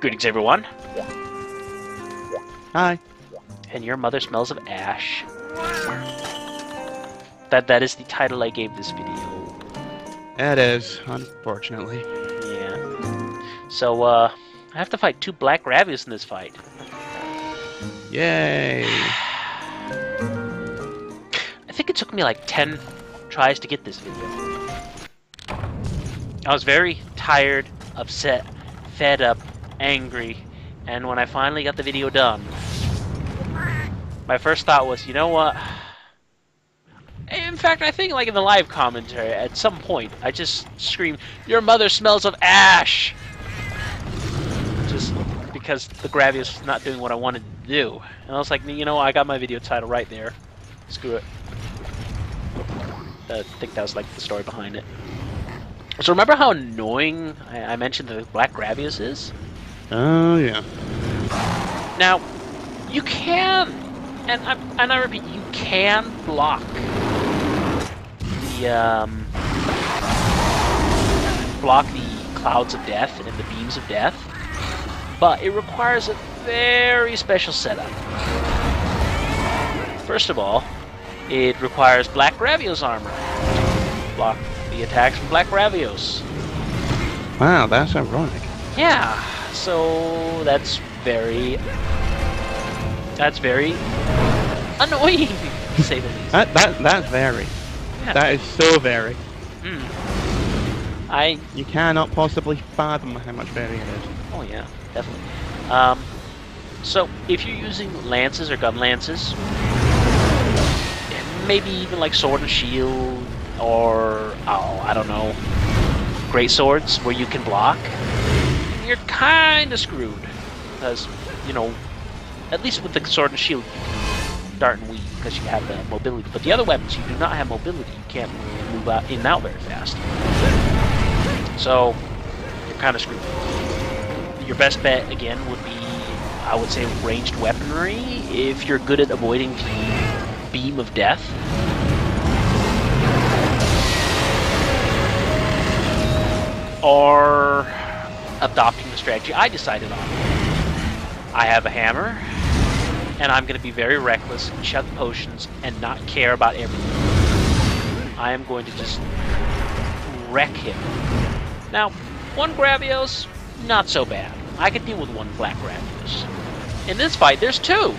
Greetings, everyone. Hi. And your mother smells of ash. That is the title I gave this video. It is, unfortunately. Yeah. So, I have to fight 2 black Gravios in this fight. Yay. I think it took me like 10 tries to get this video. I was very tired, upset, fed up, angry, and when I finally got the video done, my first thought was, you know what? In fact, I think like in the live commentary, at some point, I just screamed, "Your mother smells of ash!" Just because the Gravios was not doing what I wanted to do. And I was like, you know, I got my video title right there. Screw it. I think that was like the story behind it. So remember how annoying I mentioned the black Gravios is? Oh, yeah. Now, you can, and I repeat, you can block the clouds of death and the beams of death, but it requires a very special setup. First of all, it requires Black Gravios armor. Block the attacks from Black Gravios. Wow, that's ironic. Yeah, so that's very annoying, to say the least. That's very. Yeah. That is so very. You cannot possibly fathom how much very it is. Oh yeah, definitely. So if you're using lances or gun lances, maybe even like sword and shield, or I don't know, great swords where you can block, you're kind of screwed because at least with the sword and shield you can dart and weave because you have the mobility. But the other weapons, you do not have mobility. You can't move out in and out very fast. So you're kind of screwed. Your best bet again would be, I would say, ranged weaponry if you're good at avoiding the beam of death. Or adopting the strategy I decided on. I have a hammer, and I'm going to be very reckless, chug potions, and not care about everything. I am going to just wreck him. Now, 1 Gravios, not so bad. I could deal with 1 black Gravios. In this fight, there's 2!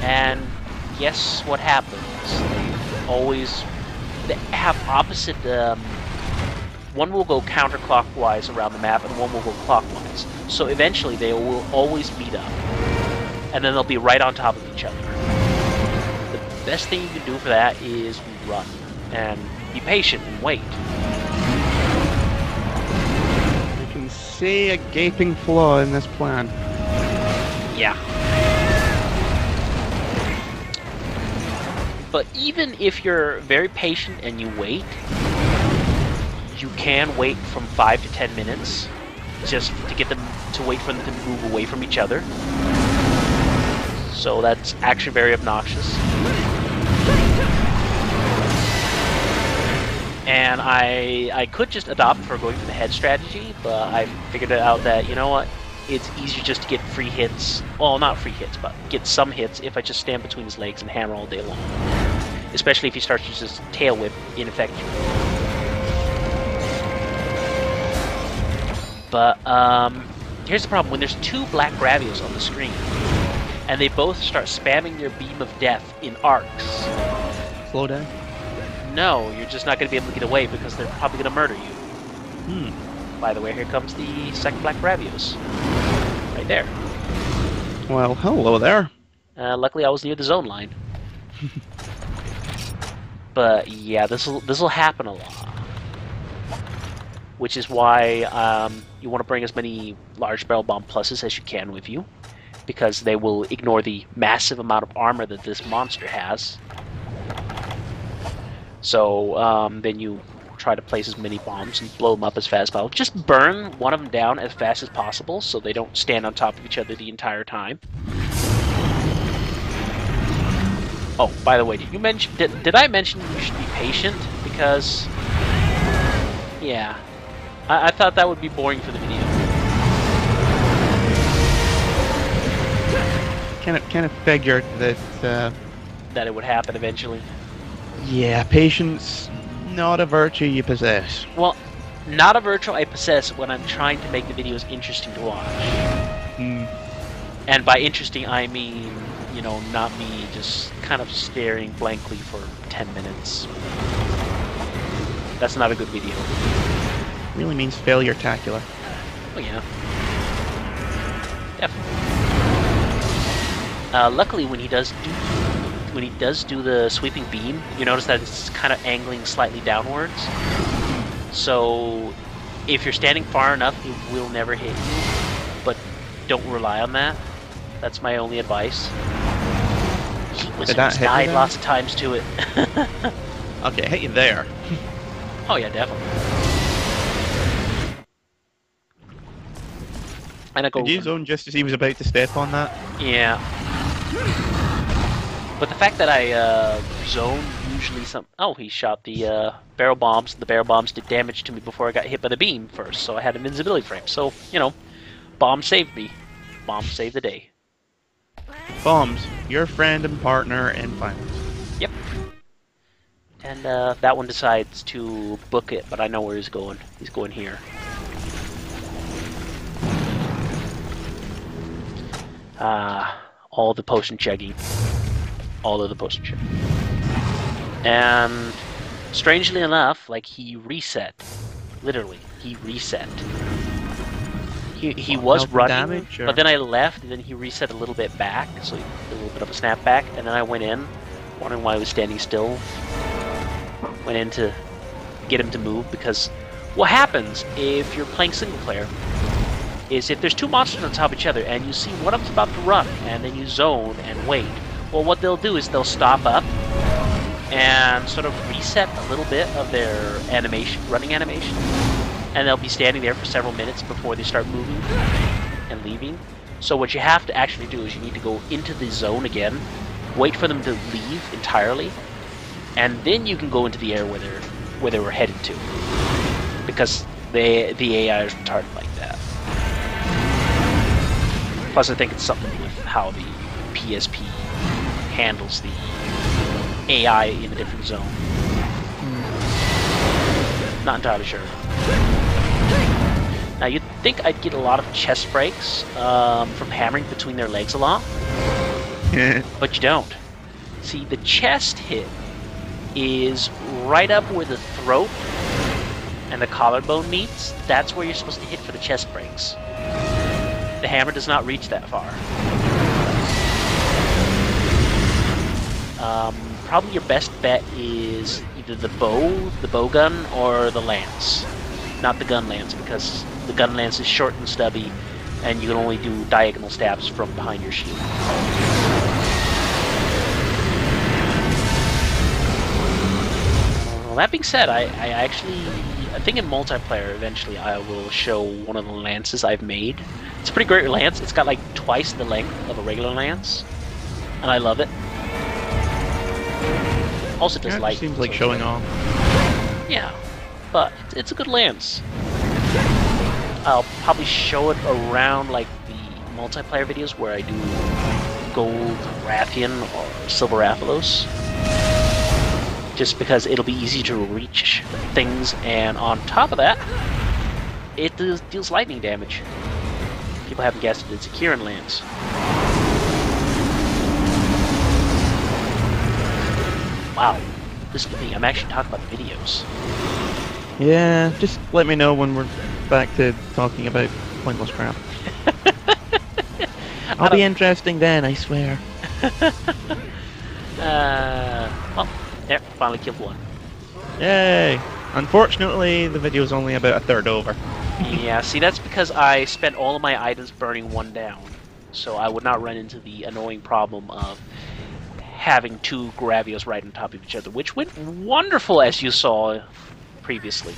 And guess what happens? They have opposite, one will go counterclockwise around the map and one will go clockwise. So eventually they will always meet up. And then they'll be right on top of each other. The best thing you can do for that is run. And be patient and wait. You can see a gaping flaw in this plan. Yeah. But even if you're very patient and you wait, you can wait from 5 to 10 minutes just to get them to wait for them to move away from each other. So that's actually very obnoxious. And I could just adopt for going for the head strategy, but I figured out that, you know what, it's easier just to get free hits. Well, not free hits, but get some hits if I just stand between his legs and hammer all day long. Especially if he starts to just tail whip ineffectually. But here's the problem: when there's 2 black Gravios on the screen, and they both start spamming their beam of death in arcs. Slow down. No, you're just not going to be able to get away because they're probably going to murder you. By the way, here comes the 2nd black Gravios. Right there. Well, hello there. Luckily, I was near the zone line. But yeah, this will happen a lot. Which is why you want to bring as many large barrel bomb pluses as you can with you, because they will ignore the massive amount of armor that this monster has. So then you try to place as many bombs and blow them up as fast as possible. Just burn one of them down as fast as possible so they don't stand on top of each other the entire time. Oh, by the way, did I mention you should be patient? Because, yeah, I thought that would be boring for the video. kind of figured that. That it would happen eventually. Yeah, patience, not a virtue you possess. Well, not a virtue I possess when I'm trying to make the videos interesting to watch. Hmm. And by interesting, I mean, you know, not me just kind of staring blankly for 10 minutes. That's not a good video. Really means failure-tacular. Oh yeah. Definitely. Luckily, when he does do the sweeping beam, you notice that it's kind of angling slightly downwards. So, if you're standing far enough, it will never hit you. But don't rely on that. That's my only advice. Heat Wizards died lots of times to it. Okay, hit you there. Oh yeah, definitely. And I go. Did you zone just as he was about to step on that? Yeah. But the fact that I zone usually some. Oh, he shot the barrel bombs. The barrel bombs did damage to me before I got hit by the beam first, so I had invincibility frame. So you know, bomb saved me. Bomb saved the day. Bombs, your friend and partner in finals. Yep. And that one decides to book it, but I know where he's going. He's going here. All the potion checking. All of the potion checking. And strangely enough, like he reset. Literally, he reset. He was running, but then I left, and then he reset a little bit back, so he did a little bit of a snap back, and then I went in, wondering why he was standing still. Went in to get him to move, because what happens if you're playing single player is if there's two monsters on top of each other, and you see one of them's about to run, and then you zone and wait. Well, what they'll do is they'll stop up and sort of reset a little bit of their animation, running animation. And they'll be standing there for several minutes before they start moving and leaving. So what you have to actually do is you need to go into the zone again, wait for them to leave entirely, and then you can go into the air where they were headed to. Because the AI is retarded like that. Plus I think it's something with how the PSP handles the AI in a different zone. Not entirely sure. Now you'd think I'd get a lot of chest breaks from hammering between their legs a lot, but you don't. See, the chest hit is right up where the throat and the collarbone meets. That's where you're supposed to hit for the chest breaks. The hammer does not reach that far. Probably your best bet is either the bow gun, or the lance. Not the gun lance, because the gun lance is short and stubby, and you can only do diagonal stabs from behind your shield. Well, that being said, I think in multiplayer eventually I will show one of the lances I've made. It's a pretty great lance. It's got like twice the length of a regular lance, and I love it. Also does light. Seems like showing off. Yeah, but it's a good lance. I'll probably show it around like the multiplayer videos where I do Gold Rathian or Silver Rathalos. Just because it'll be easy to reach things, and on top of that, it deals lightning damage. People haven't guessed it, it's a Kieran lance. Wow, listen to me, I'm actually talking about the videos. Yeah, just let me know when we're back to talking about pointless crap. I'll be interesting then, I swear. Well, there, finally killed one. Yay! Unfortunately, the video's only about a third over. Yeah, see, that's because I spent all of my items burning one down. So I would not run into the annoying problem of having two Gravios right on top of each other, which went wonderful, as you saw previously.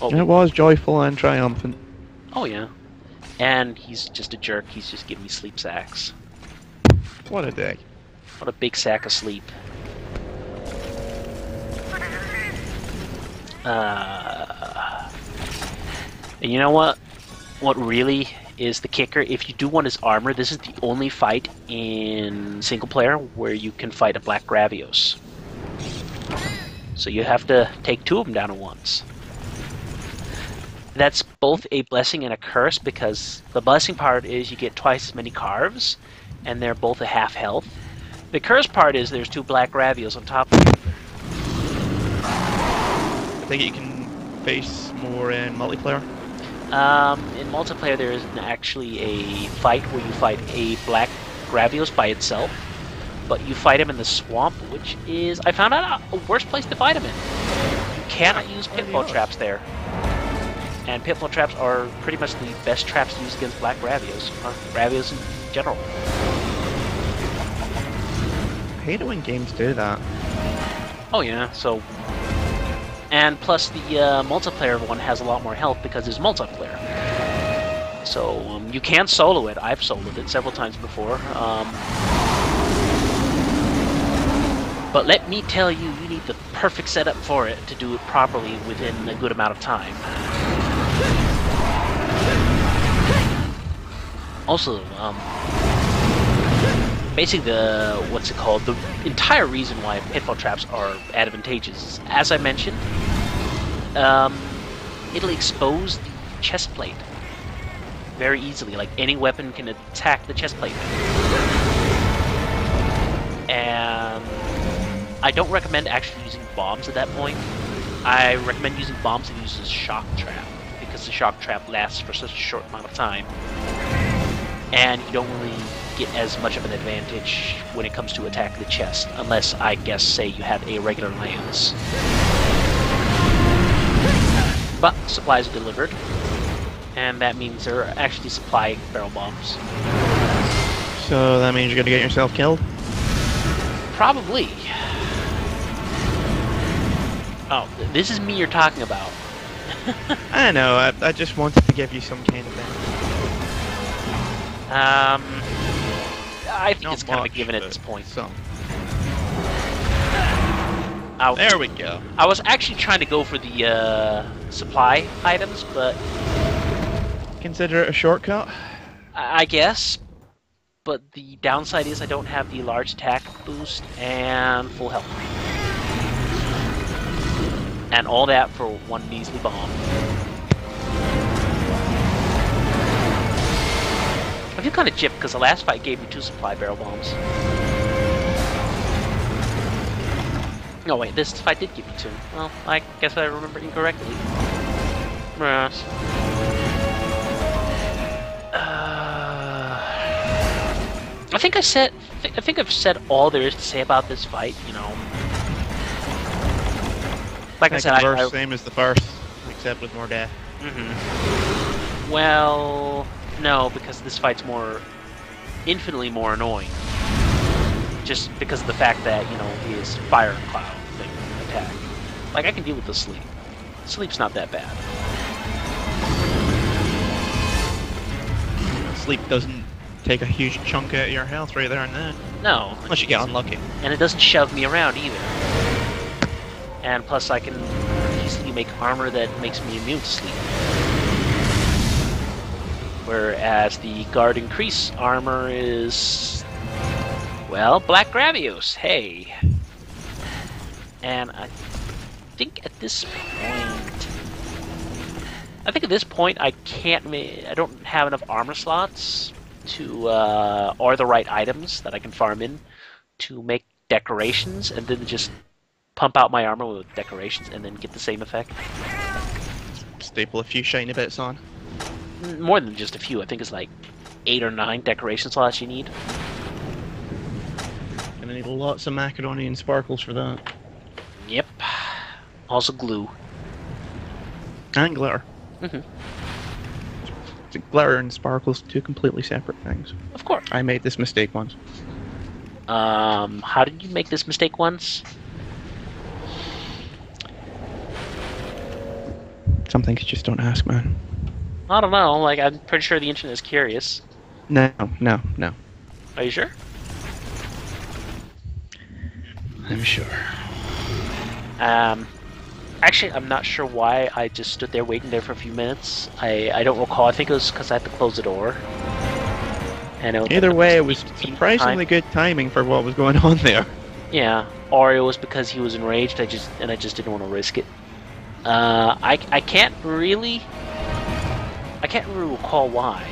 Oh. It was joyful and triumphant. Oh yeah. And he's just a jerk, he's just giving me sleep sacks. What a day. What a big sack of sleep. And you know what? What really is the kicker. If you do want his armor, this is the only fight in single player where you can fight a Black Gravios. So you have to take 2 of them down at once. That's both a blessing and a curse, because the blessing part is you get twice as many carves, and they're both a half health. The curse part is there's 2 Black Gravios on top of it. I think you can face more in multiplayer. In multiplayer, there isn't actually a fight where you fight a Black Gravios by itself, but you fight him in the swamp, which is, I found out, a worse place to fight him in. You cannot use pitfall traps there. And pitfall traps are pretty much the best traps to use against Black Gravios, or Gravios in general. I hate it when games do that. Oh yeah, so... And plus the multiplayer one has a lot more health because it's multiplayer. So you can solo it. I've soloed it several times before. But let me tell you, you need the perfect setup for it to do it properly within a good amount of time. Also, basically what's it called? The entire reason why pitfall traps are advantageous, as I mentioned, it'll expose the chest plate very easily. Like, any weapon can attack the chest plate. And I don't recommend actually using bombs at that point. I recommend using bombs that uses shock trap, because the shock trap lasts for such a short amount of time, and you don't really get as much of an advantage when it comes to attack the chest, unless, I guess, say you have a regular lance. But supplies are delivered, and that means there are actually supply barrel bombs. So that means you're gonna get yourself killed? Probably. Oh, this is me you're talking about. I know, I just wanted to give you some kind of benefit. I think Not it's kind of a much, given at but this point. some. There we go. I was actually trying to go for the supply items, but Consider it a shortcut? I guess. But the downside is I don't have the large attack boost and full health. And all that for one measly bomb. I feel kind of gypped because the last fight gave me 2 supply barrel bombs. No, wait, this fight did give me 2. Well, I guess I remember incorrectly. Yes. I think I think I've said all there is to say about this fight. You know, like I said, same as the first, except with more death. Well, no, because this fight's infinitely more annoying. Just because of the fact that, you know, his fire cloud thing attack. Like, I can deal with the sleep. Sleep's not that bad. Sleep doesn't take a huge chunk out of your health right there and then. No. Unless you get unlucky. And it doesn't shove me around either. And plus I can easily make armor that makes me immune to sleep. Whereas the Guard Increase armor is... well, Black Gravios, hey! And I think at this point I don't have enough armor slots to, or the right items that I can farm in to make decorations, and then just pump out my armor with decorations and then get the same effect. Staple a few shiny bits on. More than just a few, I think it's like 8 or 9 decoration slots you need. Gonna need lots of macaroni and sparkles for that. Yep. Also glue. And glitter. Mm-hmm. Glitter and sparkles, 2 completely separate things. Of course. I made this mistake once. How did you make this mistake once? Some things you just don't ask, man. I don't know, like, I'm pretty sure the internet is curious. No. Are you sure? I'm sure. Actually, I'm not sure why I just stood there waiting there for a few minutes. I don't recall. I think it was because I had to close the door. And it was Either way, it was between surprisingly good timing for what was going on there. Yeah, or it was because he was enraged. I just didn't want to risk it. I can't really recall why.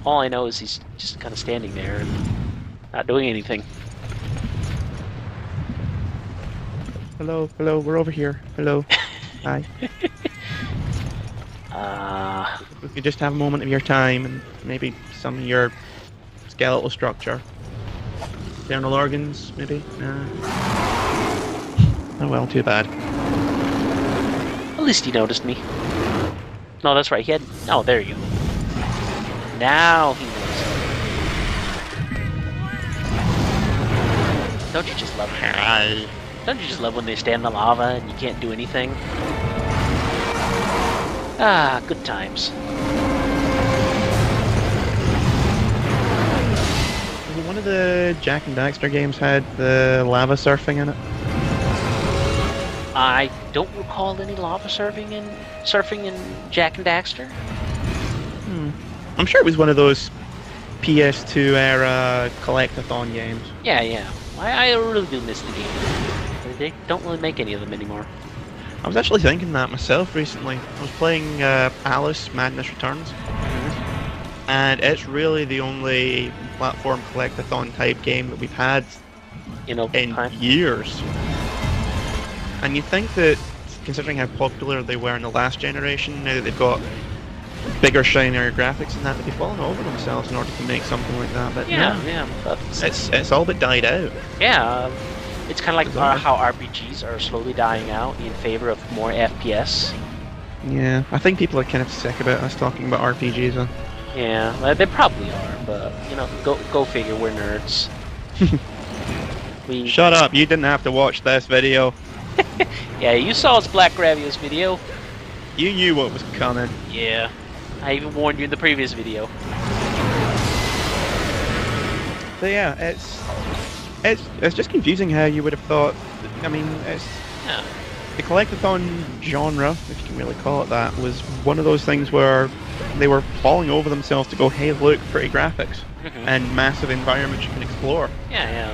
All I know is he's just kind of standing there and not doing anything. Hello, hello, we're over here. Hello. Hi. We could just have a moment of your time and maybe some of your skeletal structure. Internal organs, maybe? Oh well, too bad. At least he noticed me. No, that's right. He had. Oh, there you go. Now he noticed me. Don't you just love it? Don't you just love when they stand in the lava and you can't do anything? Ah, good times. One of the Jak and Daxter games had the lava surfing in it. I don't recall any lava surfing in Jak and Daxter. I'm sure it was one of those PS2 era collectathon games. Yeah. I really do miss the game. They don't really make any of them anymore. I was actually thinking that myself recently. I was playing Alice Madness Returns, and it's really the only platform collectathon type game that we've had in years. And you think that, considering how popular they were in the last generation, now that they've got bigger, shinier graphics and that, they'd be falling over themselves in order to make something like that. But yeah, but it's all but died out. Yeah, it's kind of like how RPGs are slowly dying out in favor of more FPS. Yeah, I think people are kind of sick about us talking about RPGs. Yeah, well, they probably are, but you know, go figure. We're nerds. Shut up! You didn't have to watch this video. Yeah, you saw us Black Gravios video. You knew what was coming. Yeah, I even warned you in the previous video. So yeah, it's just confusing how you would have thought. I mean, the collectathon genre, if you can really call it that, was one of those things where they were falling over themselves to go, hey, look, pretty graphics and massive environments you can explore. Yeah.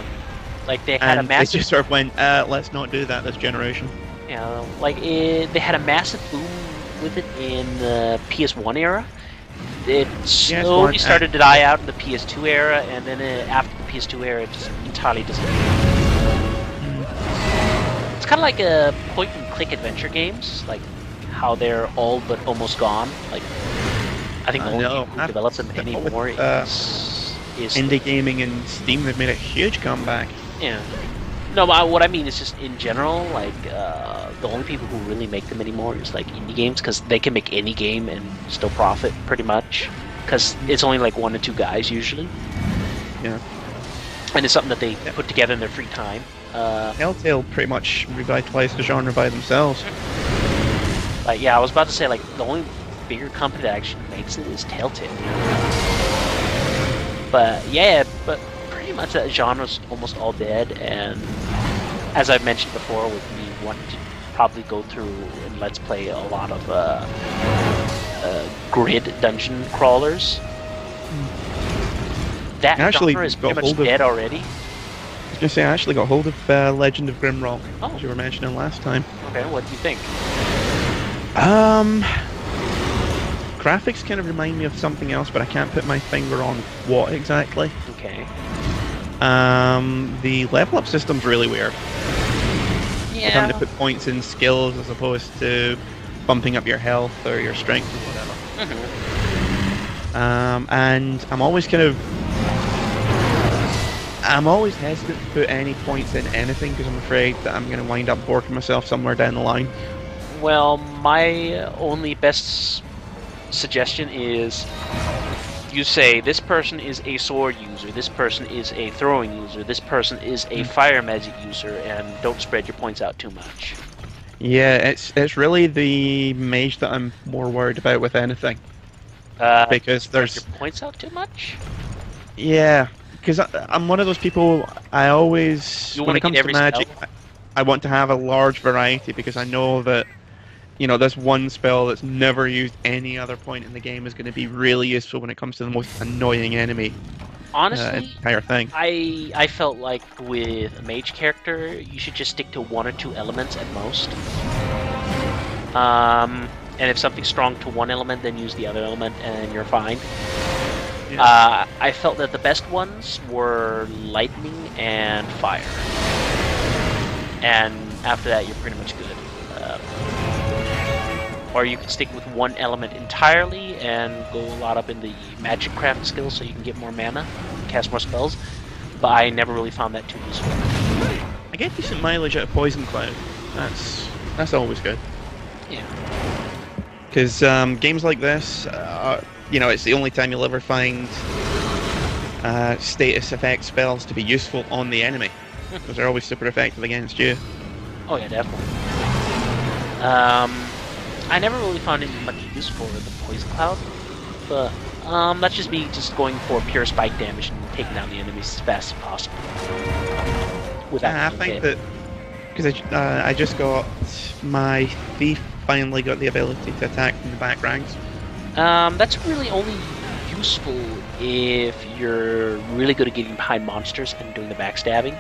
Like they had a massive. They just sort of went, let's not do that this generation. Yeah, like they had a massive boom with it in the PS1 era. It slowly started to die out in the PS2 era, and then after the PS2 era, it just entirely disappeared. It's kind of like a point-and-click adventure games, like how they're all but almost gone. Like I think the only people who develop them anymore is indie gaming and Steam. They've made a huge comeback. Yeah. No, but what I mean is just in general, like the only people who really make them anymore is like indie games, because they can make any game and still profit pretty much, because it's only like 1 or 2 guys usually. Yeah. And it's something that they put together in their free time. Telltale pretty much revitalized the genre by themselves. Like yeah, I was about to say like the only bigger company that actually makes it is Telltale. But yeah, but pretty much that genre's almost all dead, and as I've mentioned before, with me wanting to probably go through and let's play a lot of grid dungeon crawlers. That genre is pretty much dead already. I was going to say, I actually got hold of Legend of Grimrock, as you were mentioning last time. Okay, what do you think? Graphics kind of remind me of something else, but I can't put my finger on what exactly. Okay. The level up system's really weird. Yeah. You're having to put points in skills as opposed to bumping up your health or your strength or whatever. And I'm always hesitant to put any points in anything because I'm afraid that I'm going to wind up borking myself somewhere down the line. Well, my only best suggestion is you say this person is a sword user, this person is a throwing user, this person is a fire magic user, and don't spread your points out too much. Yeah, it's really the mage that I'm more worried about with anything. Because there's your points out too much? Yeah, because I'm one of those people. I always, when it comes to magic, I want to have a large variety because I know that, you know, this one spell that's never used any other point in the game is going to be really useful when it comes to the most annoying enemy Honestly, entire thing. I felt like with a mage character, you should just stick to 1 or 2 elements at most. And if something's strong to one element, then use the other element, and you're fine. Yeah. I felt that the best ones were lightning and fire, and after that, you're pretty much good. Or you could stick with one element entirely and go a lot up in the magic craft skills so you can get more mana, cast more spells. But I never really found that too useful. I get decent mileage out of Poison Cloud. That's always good. Yeah. Because games like this, you know, it's the only time you'll ever find status effect spells to be useful on the enemy. Because they're always super effective against you. Oh yeah, definitely. I never really found it much use for the Poison Cloud, but that's just me just going for pure spike damage and taking down the enemies as fast as possible. I think that because I just got my thief finally got the ability to attack from the back ranks. That's really only useful if you're really good at getting behind monsters and doing the backstabbing.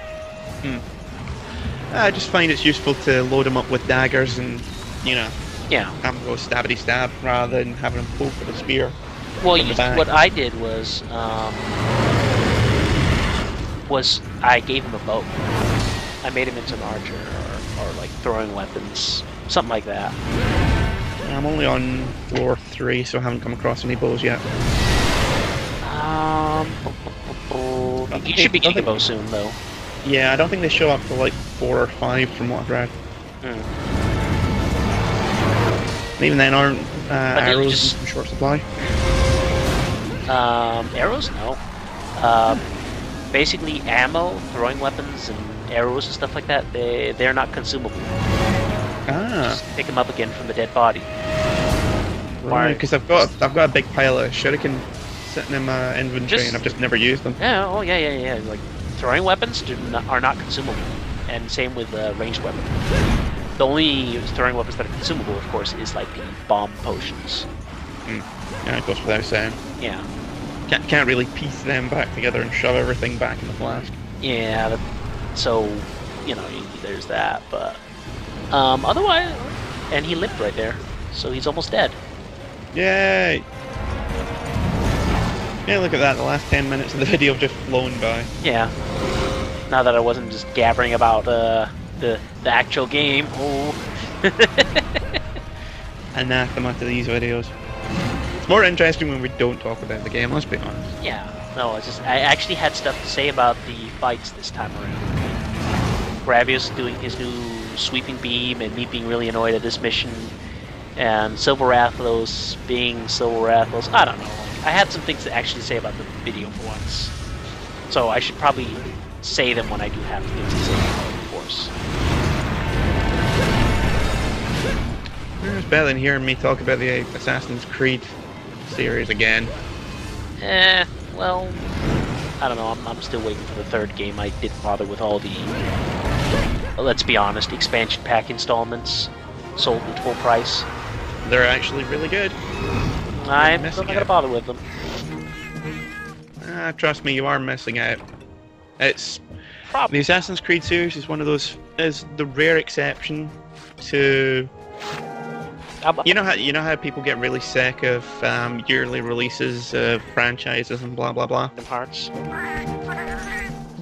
I just find it's useful to load them up with daggers and, you know, Yeah. have them go stabbity stab rather than having them pull for the spear. Well, what I did was I gave him a bow. I made him into an archer or like throwing weapons, something like that. I'm only on floor 3, so I haven't come across any bows yet. You should be getting a bow soon, though. Yeah, I don't think they show up till like 4 or 5 from what I've read. And even then, aren't arrows in short supply? Arrows? No. Basically, ammo, throwing weapons, and arrows and stuff like that, they're not consumable. Just pick them up again from the dead body. Right, because I've got a big pile of shuriken sitting in my inventory, and I've just never used them. Yeah, yeah. Like throwing weapons are not consumable, and same with ranged weapons. The only throwing weapons that are consumable, of course, is like the bomb potions. Yeah, it goes without saying. Yeah. Can't really piece them back together and shove everything back in the flask. Yeah. So, you know, there's that, but otherwise, and he lived right there, so he's almost dead. Yay! Yeah, look at that. The last 10 minutes of the video have just flown by. Yeah. Now that I wasn't just gabbering about the actual game. Oh. Anathema to these videos. It's more interesting when we don't talk about the game, let's be honest. Yeah. No, it's just I actually had stuff to say about the fights this time around. Gravius doing his new sweeping beam and me being really annoyed at this mission. And Silver Rathlos being Silver Rathlos. I don't know. I had some things to actually say about the video for once. So I should probably say them when I do have things to say about it, of course. It's better than hearing me talk about the Assassin's Creed series again. Well, I don't know. I'm still waiting for the third game. I didn't bother with all the, let's be honest, expansion pack installments sold at full price. They're actually really good. I'm still not gonna bother with them. Trust me, you are missing out. It's Probably. the Assassin's Creed series is one of those is the rare exception to. You know how people get really sick of yearly releases of franchises and blah blah blah. Hearts.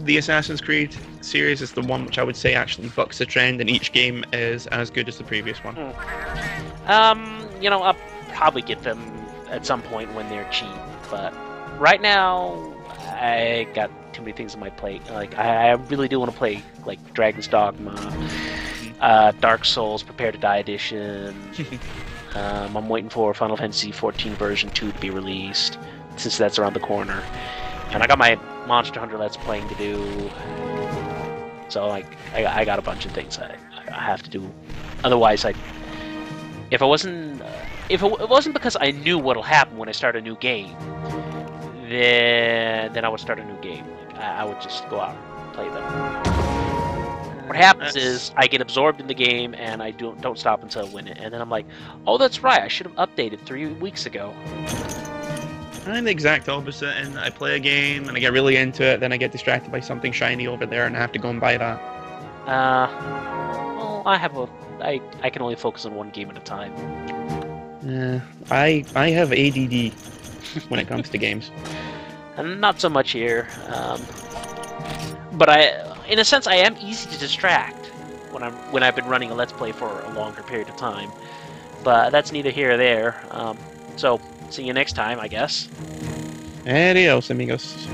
The Assassin's Creed series is the one which I would say actually bucks the trend, and each game is as good as the previous one. You know, I'll probably get them at some point when they're cheap, but right now I got too many things on my plate. Like I really do want to play like Dragon's Dogma, Dark Souls Prepare to Die Edition. I'm waiting for Final Fantasy XIV version 2 to be released, since that's around the corner. And I got my Monster Hunter Let's Playing to do. So like I got a bunch of things I have to do. Otherwise, if it wasn't because I knew what'll happen when I start a new game, then I would start a new game. Like, I would just go out and play them. What happens That's- is I get absorbed in the game and I don't stop until I win it, and then I'm like, oh, that's right, I should have updated 3 weeks ago. I'm the exact opposite, and I play a game and I get really into it, then I get distracted by something shiny over there, and I have to go and buy that. Well, I can only focus on one game at a time. I have ADD when it comes to games. And not so much here. But in a sense, I am easy to distract when I've been running a Let's Play for a longer period of time. But that's neither here or there. So, see you next time, I guess. Adios, amigos.